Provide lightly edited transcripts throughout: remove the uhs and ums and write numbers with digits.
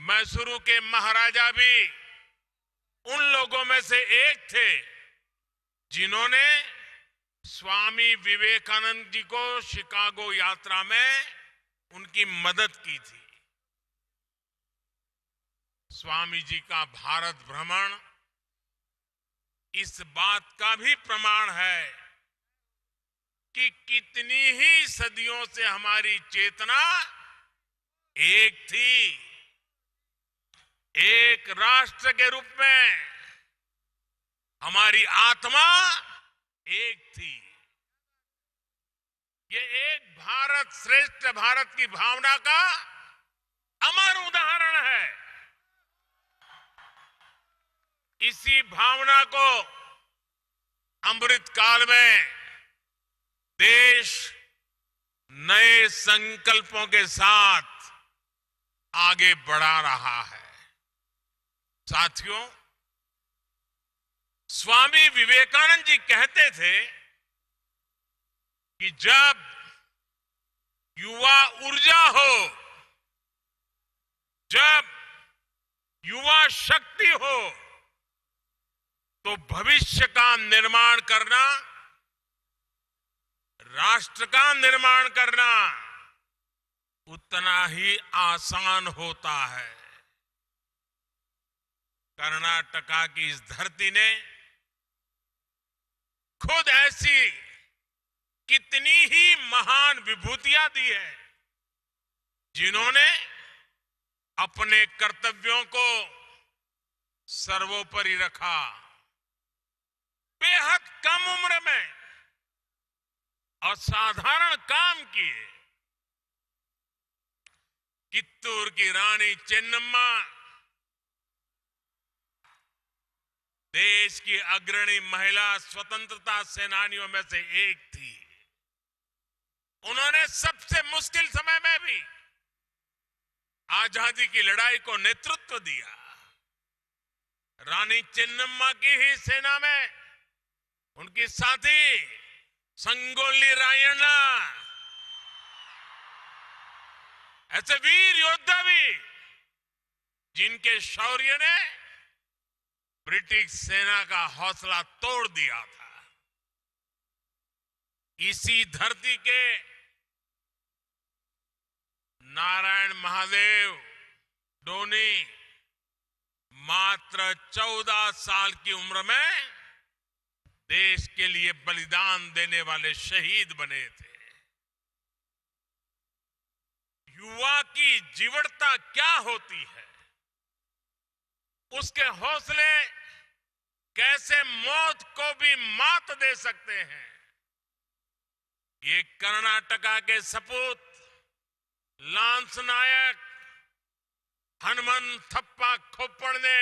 मैसूरू के महाराजा भी उन लोगों में से एक थे जिन्होंने स्वामी विवेकानंद जी को शिकागो यात्रा में उनकी मदद की थी। स्वामी जी का भारत भ्रमण इस बात का भी प्रमाण है कि कितनी ही सदियों से हमारी चेतना एक थी, एक राष्ट्र के रूप में हमारी आत्मा एक थी। ये एक भारत श्रेष्ठ भारत की भावना का अमर उदाहरण है। इसी भावना को अमृत काल में देश नए संकल्पों के साथ आगे बढ़ा रहा है। साथियों, स्वामी विवेकानंद जी कहते थे कि जब युवा ऊर्जा हो, जब युवा शक्ति हो, तो भविष्य का निर्माण करना, राष्ट्र का निर्माण करना उतना ही आसान होता है। कर्नाटका की इस धरती ने खुद ऐसी कितनी ही महान विभूतियां दी है जिन्होंने अपने कर्तव्यों को सर्वोपरि रखा। बेहद कम उम्र में असाधारण काम किए। कित्तूर की रानी चेन्नम्मा देश की अग्रणी महिला स्वतंत्रता सेनानियों में से एक थी। उन्होंने सबसे मुश्किल समय में भी आजादी की लड़ाई को नेतृत्व दिया। रानी चेन्नम्मा की ही सेना में उनकी साथी संगोली रायण्णा, ऐसे वीर योद्धा भी जिनके शौर्य ने ब्रिटिश सेना का हौसला तोड़ दिया था। इसी धरती के नारायण महादेव डोनी मात्र 14 साल की उम्र में देश के लिए बलिदान देने वाले शहीद बने थे। युवा की जीवटता क्या होती है, उसके हौसले कैसे मौत को भी मात दे सकते हैं, ये कर्नाटका के सपूत लांस नायक हनुमंथप्पा खोप्पड़ ने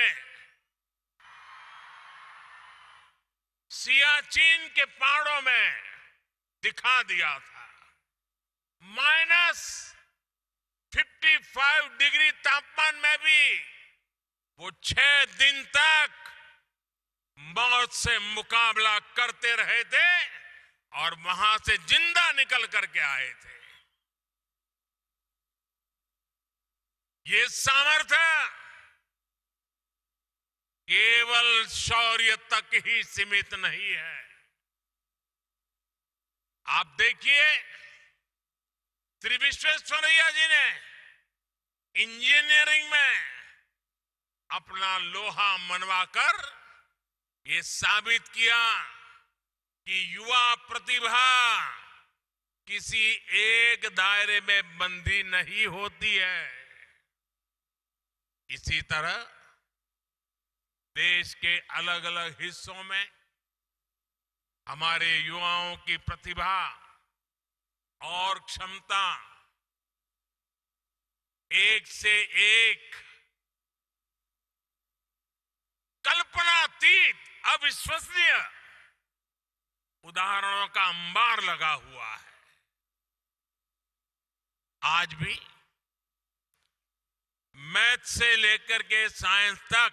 सियाचिन के पहाड़ों में दिखा दिया था। -55 डिग्री तापमान में भी वो 6 दिन तक मौत से मुकाबला करते रहे थे और वहां से जिंदा निकल करके आए थे। ये सामर्थ्य केवल शौर्य तक ही सीमित नहीं है। आप देखिए, श्री विश्वेश्वरैया जी ने इंजीनियरिंग में अपना लोहा मनवाकर ये साबित किया कि युवा प्रतिभा किसी एक दायरे में बंधी नहीं होती है। इसी तरह देश के अलग अलग हिस्सों में हमारे युवाओं की प्रतिभा और क्षमता एक से एक कल्पनातीत, अविश्वसनीय उदाहरणों का अंबार लगा हुआ है। आज भी मैथ से लेकर के साइंस तक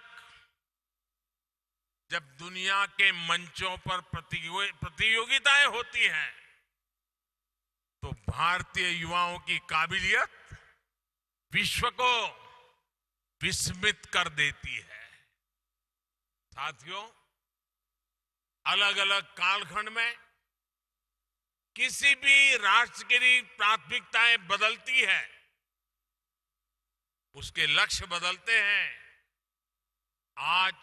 जब दुनिया के मंचों पर प्रतियोगिताएं होती हैं तो भारतीय युवाओं की काबिलियत विश्व को विस्मित कर देती है। साथियों, अलग अलग कालखंड में किसी भी राष्ट्र की प्राथमिकताएं बदलती है, उसके लक्ष्य बदलते हैं। आज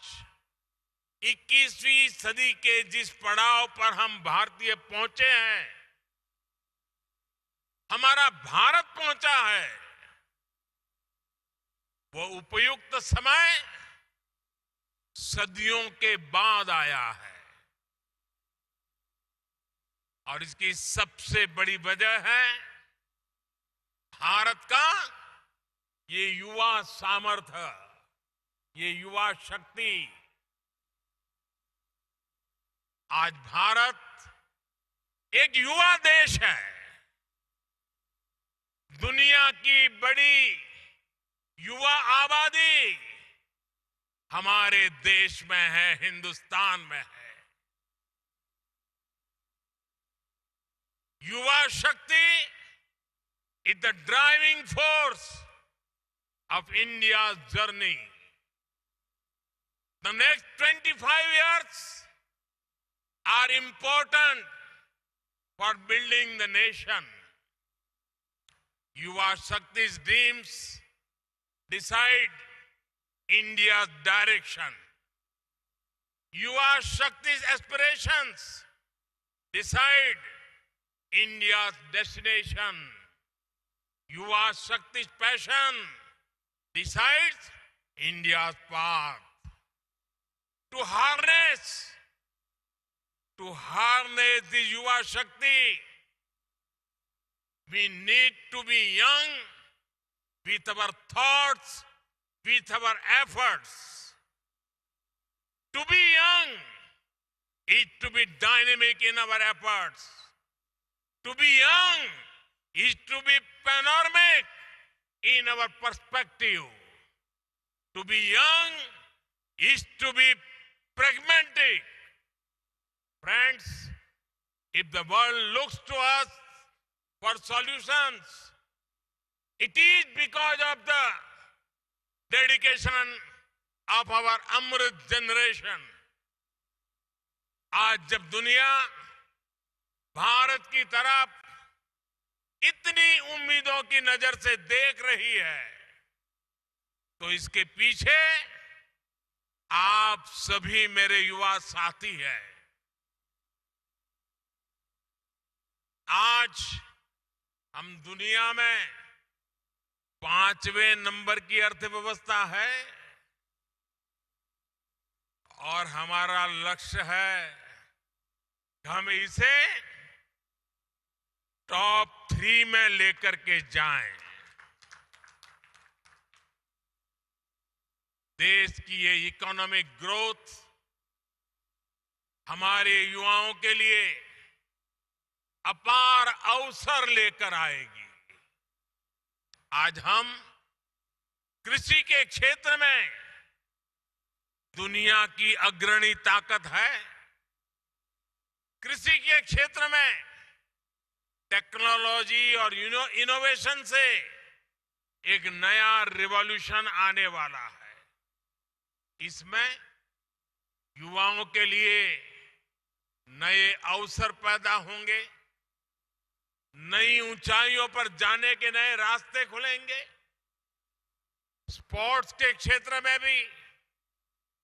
21वीं सदी के जिस पड़ाव पर हम भारतीय पहुंचे हैं, हमारा भारत पहुंचा है, वो उपयुक्त समय सदियों के बाद आया है। और इसकी सबसे बड़ी वजह है भारत का ये युवा सामर्थ्य, ये युवा शक्ति। आज भारत एक युवा देश है। दुनिया की बड़ी युवा आबादी हमारे देश में है, हिंदुस्तान में है। युवा शक्ति is the driving force of India's journey. The next 25 years are important for building the nation. Yuva Shakti's dreams decide India's direction. Yuva Shakti's aspirations decide India's destination. Yuva Shakti's passion decides India's path. To harness the Yuva Shakti, we need to be young with our thoughts, with our efforts. To be young is to be dynamic in our efforts. To be young is to be panoramic in our perspective. To be young is to be pragmatic. Friends, if the world looks to us for solutions, it is because of the dedication of our Amrit generation. आज जब दुनिया भारत की तरफ इतनी उम्मीदों की नजर से देख रही है, तो इसके पीछे आप सभी मेरे युवा साथी हैं। आज हम दुनिया में 5वें नंबर की अर्थव्यवस्था है और हमारा लक्ष्य है कि हम इसे टॉप 3 में लेकर के जाएं। देश की ये इकोनॉमिक ग्रोथ हमारे युवाओं के लिए अपार अवसर लेकर आएगी। आज हम कृषि के क्षेत्र में दुनिया की अग्रणी ताकत है। कृषि के क्षेत्र में टेक्नोलॉजी और इनोवेशन से एक नया रिवॉल्यूशन आने वाला है। इसमें युवाओं के लिए नए अवसर पैदा होंगे, नई ऊंचाइयों पर जाने के नए रास्ते खुलेंगे। स्पोर्ट्स के क्षेत्र में भी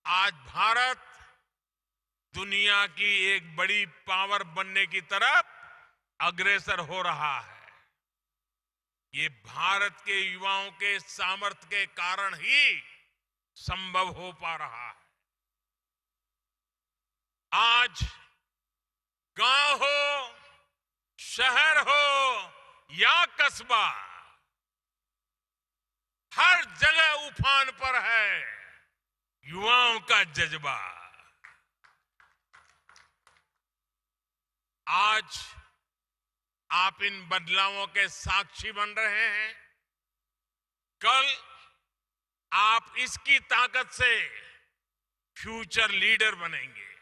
आज भारत दुनिया की एक बड़ी पावर बनने की तरफ अग्रसर हो रहा है। ये भारत के युवाओं के सामर्थ्य के कारण ही संभव हो पा रहा है। आज गांव हो, शहर हो या कस्बा, हर जगह उफान पर है युवाओं का जज्बा। आज आप इन बदलावों के साक्षी बन रहे हैं। कल आप इसकी ताकत से फ्यूचर लीडर बनेंगे।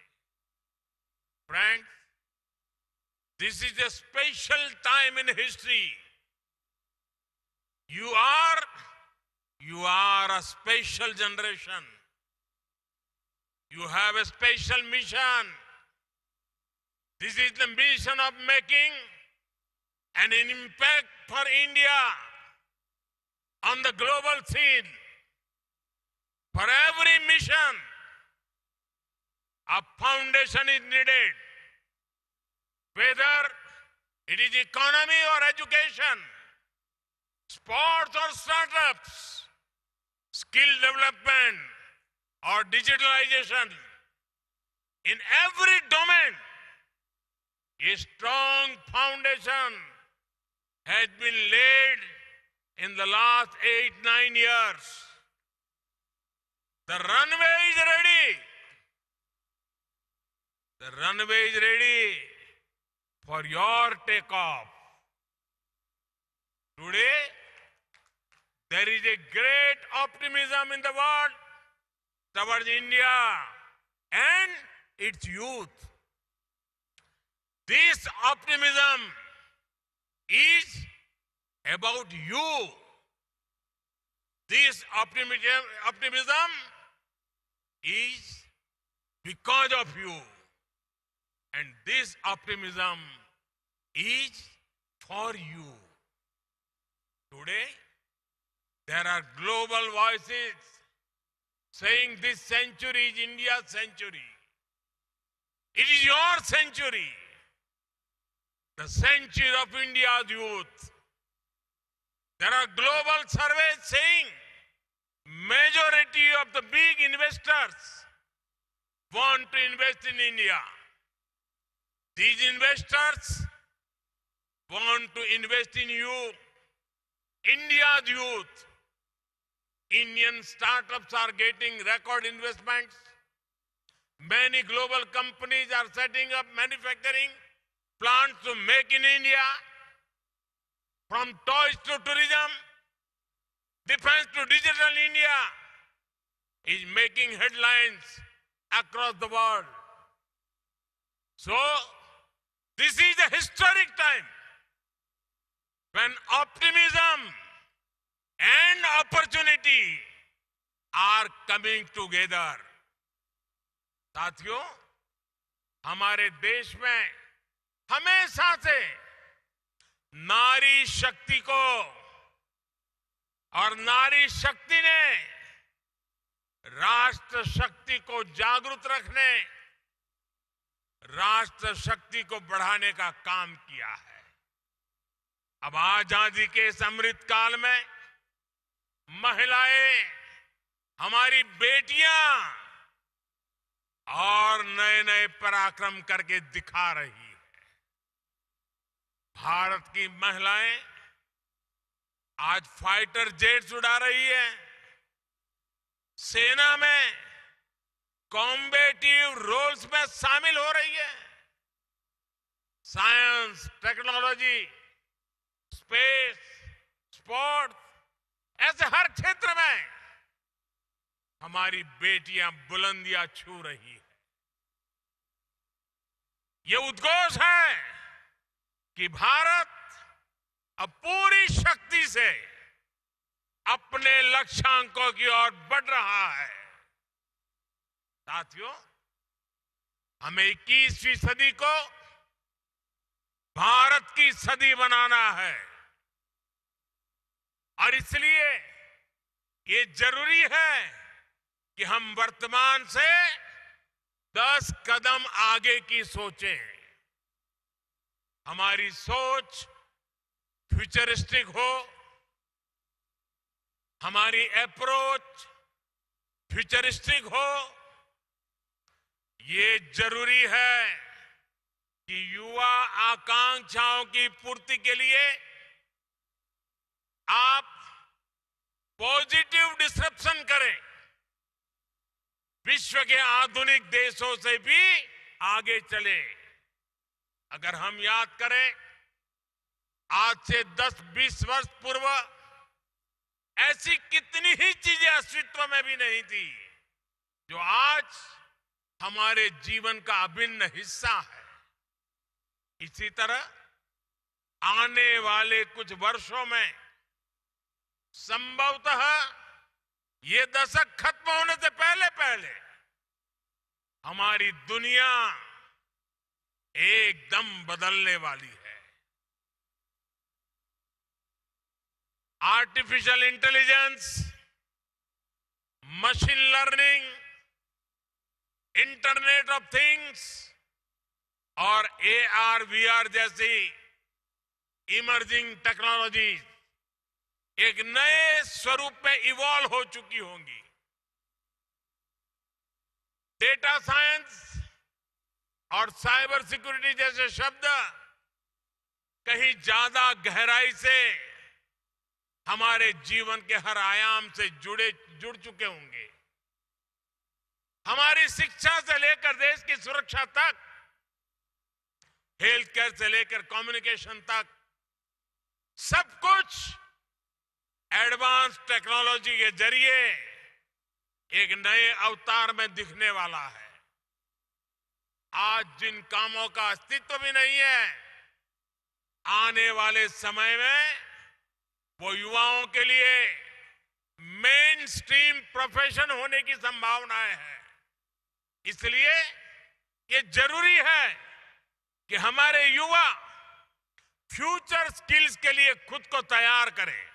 Friends, this is a special time in history. You are are a special generation. You have a special mission. This is the mission of making an impact for India on the global scene. For every mission, a foundation is needed. Whether it is economy or education, sports or startups, skill development or digitalization, in every domain, a strong foundation has been laid in the last 8-9 years. The runway is ready. The runway is ready for your takeoff. Today, there is a great optimism in the world towards India and its youth. This optimism is about you. This optimism is because of you. And this optimism is for you. Today, there are global voices saying this century is India's century. It is your century. The century of India's youth. There are global surveys saying majority of the big investors want to invest in India. These investors want to invest in you, India's youth. Indian startups are getting record investments. Many global companies are setting up manufacturing plants to make in India. From toys to tourism, defense to digital, India is making headlines across the world. So, this is a historic time when optimism and opportunity are coming together. साथियों, हमारे देश में हमेशा से नारी शक्ति को और नारी शक्ति ने राष्ट्र शक्ति को जागृत रखने, राष्ट्र शक्ति को बढ़ाने का काम किया है। अब आजादी के इस अमृत काल में महिलाएं, हमारी बेटियां और नए नए पराक्रम करके दिखा रही है। भारत की महिलाएं आज फाइटर जेट्स उड़ा रही है, सेना में कॉम्बेटिव रोल्स में शामिल हो रही है। साइंस, टेक्नोलॉजी, स्पेस, स्पोर्ट्स, ऐसे हर क्षेत्र में हमारी बेटियां बुलंदियां छू रही है। ये उद्घोष है कि भारत अब पूरी शक्ति से अपने लक्ष्यांकों की ओर बढ़ रहा है। साथियों, हमें 21वीं सदी को भारत की सदी बनाना है और इसलिए ये जरूरी है कि हम वर्तमान से 10 कदम आगे की सोचें। हमारी सोच फ्यूचरिस्टिक हो, हमारी अप्रोच फ्यूचरिस्टिक हो। ये जरूरी है कि युवा आकांक्षाओं की पूर्ति के लिए आप पॉजिटिव डिसरप्शन करें, विश्व के आधुनिक देशों से भी आगे चले। अगर हम याद करें, आज से 10-20 वर्ष पूर्व ऐसी कितनी ही चीजें अस्तित्व में भी नहीं थी जो आज हमारे जीवन का अभिन्न हिस्सा है। इसी तरह आने वाले कुछ वर्षों में संभवतः ये दशक खत्म होने से पहले पहले हमारी दुनिया एकदम बदलने वाली है। Artificial intelligence, machine learning, internet of things और AR, VR जैसी इमर्जिंग टेक्नोलॉजी एक नए स्वरूप में इवॉल्व हो चुकी होंगी। डेटा साइंस और साइबर सिक्योरिटी जैसे शब्द कहीं ज्यादा गहराई से हमारे जीवन के हर आयाम से जुड़ चुके होंगे। हमारी शिक्षा से लेकर देश की सुरक्षा तक, हेल्थ केयर से लेकर कम्युनिकेशन तक, सब कुछ एडवांस टेक्नोलॉजी के जरिए एक नए अवतार में दिखने वाला है। आज जिन कामों का अस्तित्व भी नहीं है, आने वाले समय में वो युवाओं के लिए मेन स्ट्रीम प्रोफेशन होने की संभावनाएं हैं। इसलिए ये जरूरी है कि हमारे युवा फ्यूचर स्किल्स के लिए खुद को तैयार करें।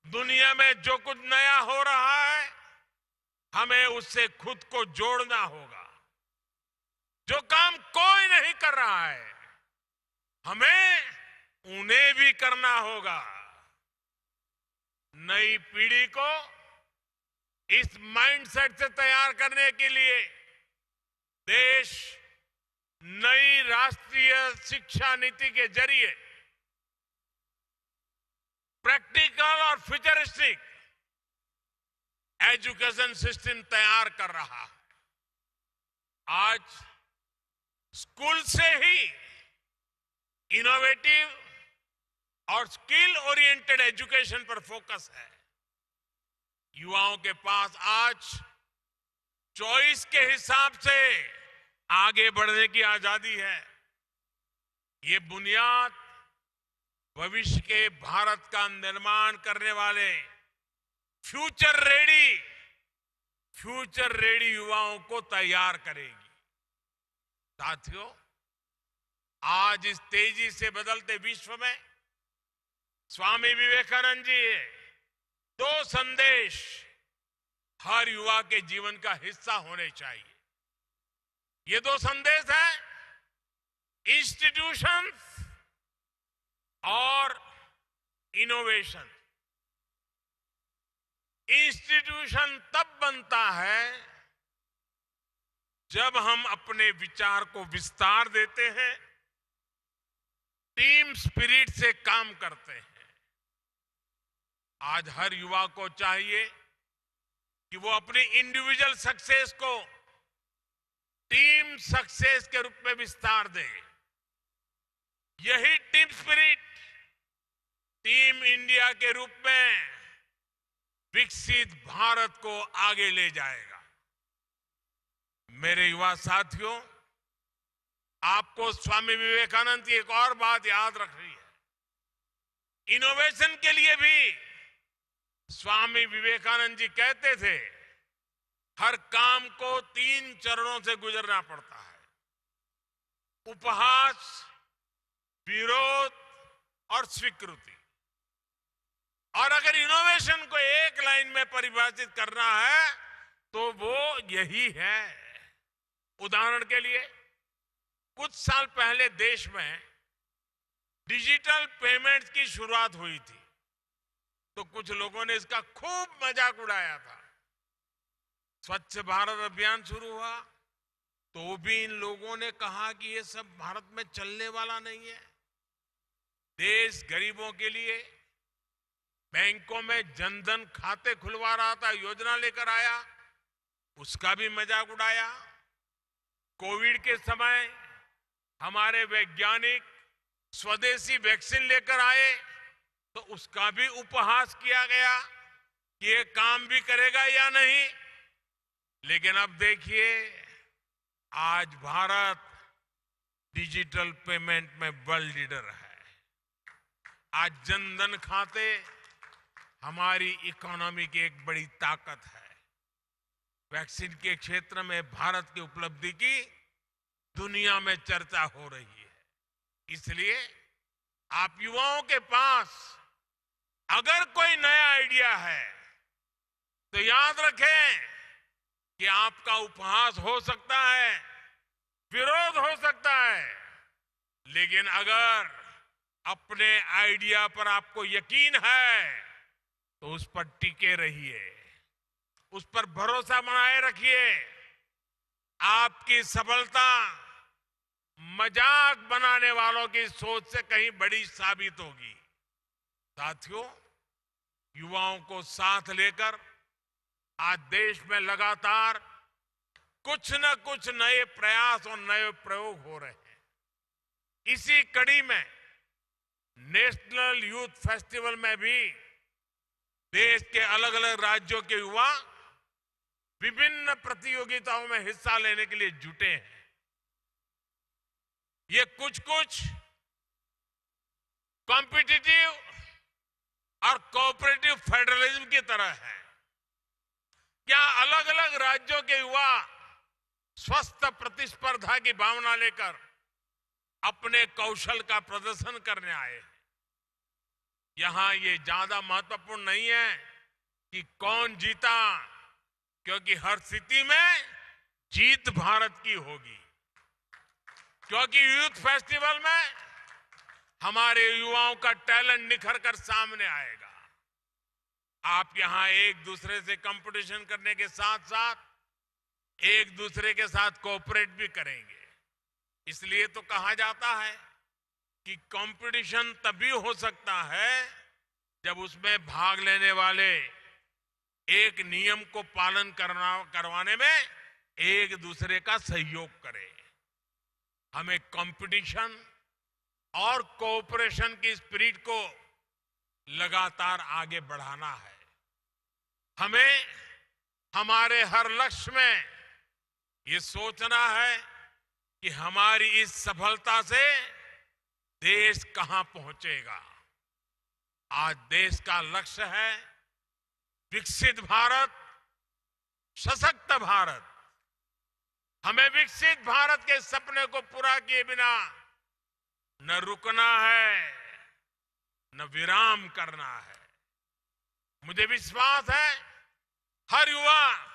दुनिया में जो कुछ नया हो रहा है, हमें उससे खुद को जोड़ना होगा। जो काम कोई नहीं कर रहा है, हमें उन्हें भी करना होगा। नई पीढ़ी को इस माइंडसेट से तैयार करने के लिए देश नई राष्ट्रीय शिक्षा नीति के जरिए प्रैक्टिकल और फ्यूचरिस्टिक एजुकेशन सिस्टम तैयार कर रहा है। आज स्कूल से ही इनोवेटिव और स्किल ओरिएंटेड एजुकेशन पर फोकस है। युवाओं के पास आज चॉइस के हिसाब से आगे बढ़ने की आजादी है। ये बुनियाद भविष्य के भारत का निर्माण करने वाले फ्यूचर रेडी युवाओं को तैयार करेगी। साथियों, आज इस तेजी से बदलते विश्व में स्वामी विवेकानंद जी दो संदेश हर युवा के जीवन का हिस्सा होने चाहिए। ये दो संदेश हैं इंस्टीट्यूशंस और इनोवेशन। इंस्टीट्यूशन तब बनता है जब हम अपने विचार को विस्तार देते हैं, टीम स्पिरिट से काम करते हैं। आज हर युवा को चाहिए कि वो अपनी इंडिविजुअल सक्सेस को टीम सक्सेस के रूप में विस्तार दे। यही टीम स्पिरिट टीम इंडिया के रूप में विकसित भारत को आगे ले जाएगा। मेरे युवा साथियों, आपको स्वामी विवेकानंद की एक और बात याद रखनी है। इनोवेशन के लिए भी स्वामी विवेकानंद जी कहते थे, हर काम को 3 चरणों से गुजरना पड़ता है: उपहास, विरोध और स्वीकृति। और अगर इनोवेशन को एक लाइन में परिभाषित करना है तो वो यही है। उदाहरण के लिए, कुछ साल पहले देश में डिजिटल पेमेंट्स की शुरुआत हुई थी, तो कुछ लोगों ने इसका खूब मजाक उड़ाया था। स्वच्छ भारत अभियान शुरू हुआ तो भी इन लोगों ने कहा कि ये सब भारत में चलने वाला नहीं है। देश गरीबों के लिए बैंकों में जनधन खाते खुलवा रहा था, योजना लेकर आया, उसका भी मजाक उड़ाया। कोविड के समय हमारे वैज्ञानिक स्वदेशी वैक्सीन लेकर आए तो उसका भी उपहास किया गया कि ये काम भी करेगा या नहीं। लेकिन अब देखिए, आज भारत डिजिटल पेमेंट में वर्ल्ड लीडर है। आज जनधन खाते हमारी इकोनॉमी की एक बड़ी ताकत है। वैक्सीन के क्षेत्र में भारत की उपलब्धि की दुनिया में चर्चा हो रही है। इसलिए आप युवाओं के पास अगर कोई नया आइडिया है तो याद रखें कि आपका उपहास हो सकता है, विरोध हो सकता है, लेकिन अगर अपने आइडिया पर आपको यकीन है तो उस पर टिके रहिए, उस पर भरोसा बनाए रखिए। आपकी सफलता मजाक बनाने वालों की सोच से कहीं बड़ी साबित होगी। साथियों, युवाओं को साथ लेकर आज देश में लगातार कुछ न कुछ नए प्रयास और नए प्रयोग हो रहे हैं। इसी कड़ी में नेशनल यूथ फेस्टिवल में भी देश के अलग अलग राज्यों के युवा विभिन्न प्रतियोगिताओं में हिस्सा लेने के लिए जुटे हैं। ये कुछ कॉम्पिटिटिव और कोऑपरेटिव फेडरलिज्म की तरह है। क्या अलग अलग राज्यों के युवा स्वस्थ प्रतिस्पर्धा की भावना लेकर अपने कौशल का प्रदर्शन करने आए हैं। यहां ये ज्यादा महत्वपूर्ण नहीं है कि कौन जीता, क्योंकि हर स्थिति में जीत भारत की होगी। क्योंकि यूथ फेस्टिवल में हमारे युवाओं का टैलेंट निखर कर सामने आएगा। आप यहां एक दूसरे से कंपटीशन करने के साथ साथ एक दूसरे के साथ कोऑपरेट भी करेंगे। इसलिए तो कहा जाता है कि कंपटीशन तभी हो सकता है जब उसमें भाग लेने वाले एक नियम को पालन करवाने में एक दूसरे का सहयोग करें। हमें कंपटीशन और कोऑपरेशन की स्पिरिट को लगातार आगे बढ़ाना है। हमें हमारे हर लक्ष्य में ये सोचना है कि हमारी इस सफलता से देश कहां पहुंचेगा। आज देश का लक्ष्य है विकसित भारत, सशक्त भारत। हमें विकसित भारत के सपने को पूरा किए बिना न रुकना है, न विराम करना है। मुझे विश्वास है हर युवा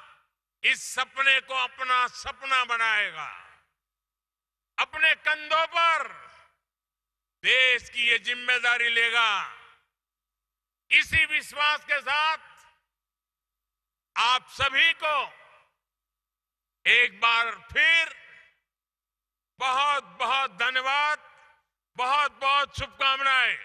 इस सपने को अपना सपना बनाएगा, अपने कंधों पर देश की ये जिम्मेदारी लेगा। इसी विश्वास के साथ आप सभी को एक बार फिर बहुत बहुत धन्यवाद, बहुत बहुत शुभकामनाएं।